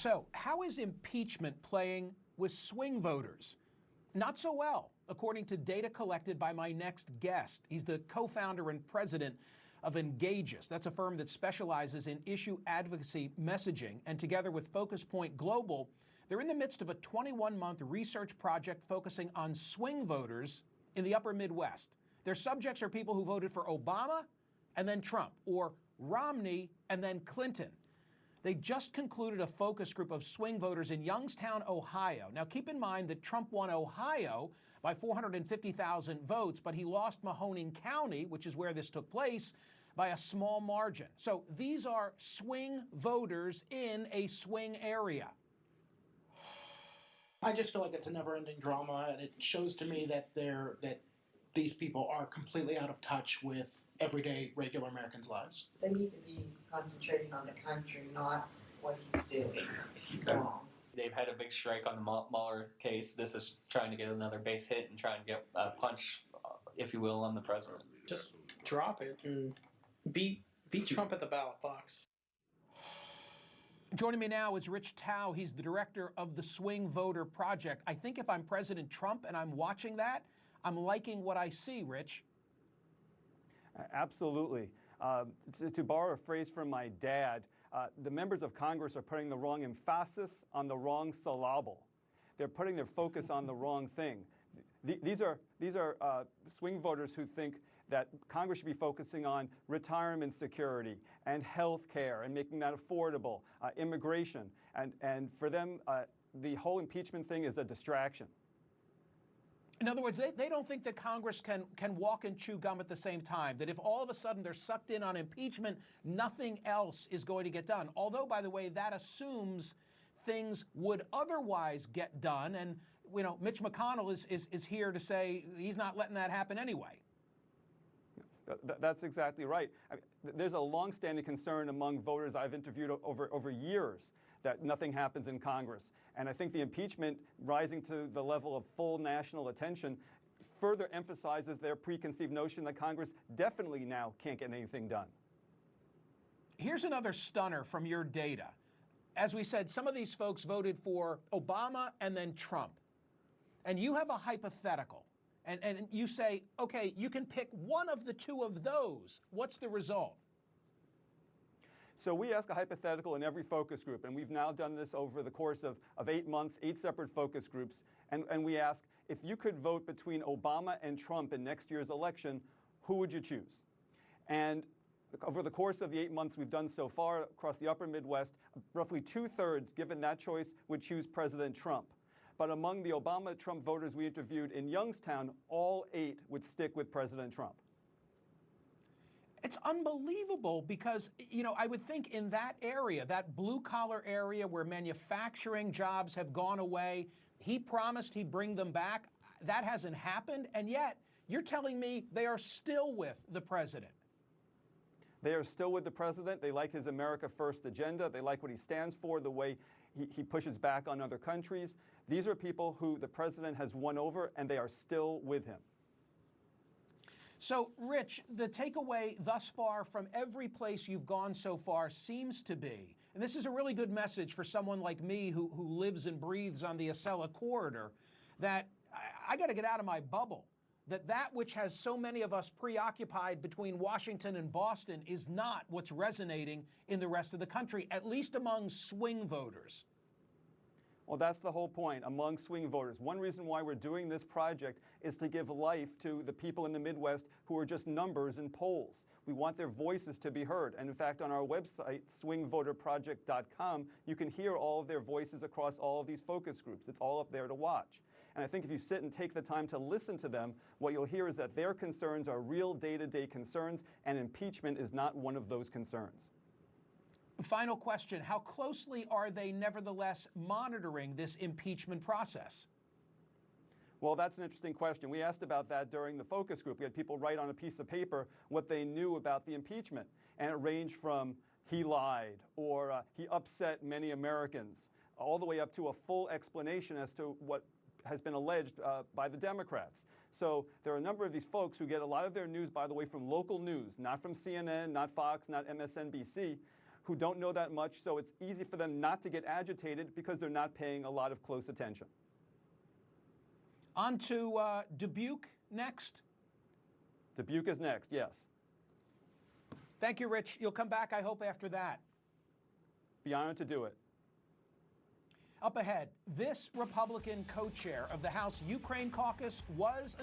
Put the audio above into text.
So, how is impeachment playing with swing voters? Not so well, according to data collected by my next guest. He's the co-founder and president of Engageous. That's a firm that specializes in issue advocacy messaging. And together with Focus Point Global, they're in the midst of a 21-month research project focusing on swing voters in the upper Midwest. Their subjects are people who voted for Obama and then Trump, or Romney and then Clinton. They just concluded a focus group of swing voters in Youngstown, Ohio. Now, keep in mind that Trump won Ohio by 450,000 votes, but he lost Mahoning County, which is where this took place, by a small margin. So these are swing voters in a swing area. I just feel like it's a never-ending drama, and it shows to me that these people are completely out of touch with everyday, regular Americans' lives. They need to be concentrating on the country, not what he's doing wrong. They've had a big strike on the Mueller case. This is trying to get another base hit and trying to get a punch, if you will, on the president. Just drop it and beat Trump at the ballot box. Joining me now is Smerconish Thau. He's the director of the Swing Voter Project. I think if I'm President Trump and I'm watching that, I'm liking what I see, Rich. Absolutely. To borrow a phrase from my dad, the members of Congress are putting the wrong emphasis on the wrong syllable. They're putting their focus on the wrong thing. These are swing voters who think that Congress should be focusing on retirement security and health care and making that affordable, immigration. And for them, the whole impeachment thing is a distraction. In other words, they don't think that Congress can walk and chew gum at the same time, that if all of a sudden they're sucked in on impeachment, nothing else is going to get done. Although, by the way, that assumes things would otherwise get done. And, you know, Mitch McConnell is here to say he's not letting that happen anyway. That's exactly right. I mean, there's a longstanding concern among voters I've interviewed over years that nothing happens in Congress. And I think the impeachment rising to the level of full national attention further emphasizes their preconceived notion that Congress definitely now can't get anything done. Here's another stunner from your data. As we said, some of these folks voted for Obama and then Trump. And you have a hypothetical. And you say, okay, you can pick one of the two of those. What's the result? So we ask a hypothetical in every focus group, and we've now done this over the course of 8 months, 8 separate focus groups. And we ask, if you could vote between Obama and Trump in next year's election, who would you choose? And over the course of the 8 months we've done so far across the upper Midwest, roughly 2/3, given that choice, would choose President Trump. But among the Obama-Trump voters we interviewed in Youngstown, all 8 would stick with President Trump. It's unbelievable because, you know, I would think in that area, that blue-collar area where manufacturing jobs have gone away, he promised he'd bring them back. That hasn't happened, and yet you're telling me they are still with the president. They are still with the president. They like his America First agenda. They like what he stands for, the way he pushes back on other countries. These are people who the president has won over, and they are still with him. So, Rich, the takeaway thus far from every place you've gone so far seems to be, and this is a really good message for someone like me who lives and breathes on the Acela corridor, that I got to get out of my bubble. That which has so many of us preoccupied between Washington and Boston is not what's resonating in the rest of the country, at least among swing voters. Well, that's the whole point, among swing voters. One reason why we're doing this project is to give life to the people in the Midwest who are just numbers in polls. We want their voices to be heard. And in fact, on our website, swingvoterproject.com, you can hear all of their voices across all of these focus groups. It's all up there to watch. And I think if you sit and take the time to listen to them, what you'll hear is that their concerns are real day-to-day concerns, and impeachment is not one of those concerns. Final question. How closely are they nevertheless monitoring this impeachment process? Well, that's an interesting question. We asked about that during the focus group. We had people write on a piece of paper what they knew about the impeachment. And it ranged from he lied or he upset many Americans, all the way up to a full explanation as to what has been alleged by the Democrats. So there are a number of these folks who get a lot of their news, by the way, from local news, not from CNN, not Fox, not MSNBC, who don't know that much, so it's easy for them not to get agitated because they're not paying a lot of close attention. On to Dubuque next. Dubuque is next, yes. Thank you, Rich. You'll come back, I hope, after that. Be honored to do it. Up ahead, this Republican co-chair of the House Ukraine caucus was